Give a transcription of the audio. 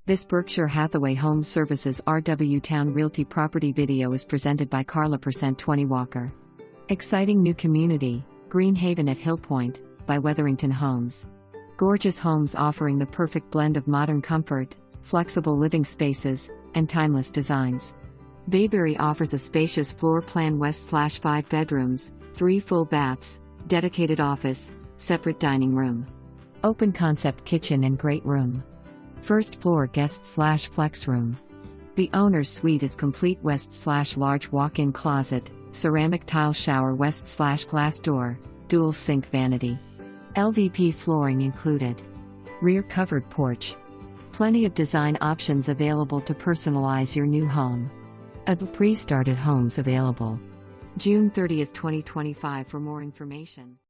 This Berkshire Hathaway HomeServices RW Towne Realty property video is presented by Carla %20 Walker. Exciting new community, Greenhaven at Hillpoint, by Wetherington Homes. Gorgeous homes offering the perfect blend of modern comfort, flexible living spaces, and timeless designs. Bayberry offers a spacious floor plan west/5 bedrooms, 3 full baths, dedicated office, separate dining room. Open concept kitchen and great room. First floor guest/flex room. The owner's suite is complete west/large walk-in closet, ceramic tile shower west/glass door, dual sink vanity. LVP flooring included. Rear covered porch. Plenty of design options available to personalize your new home. A pre-started homes available. June 30, 2025 for more information.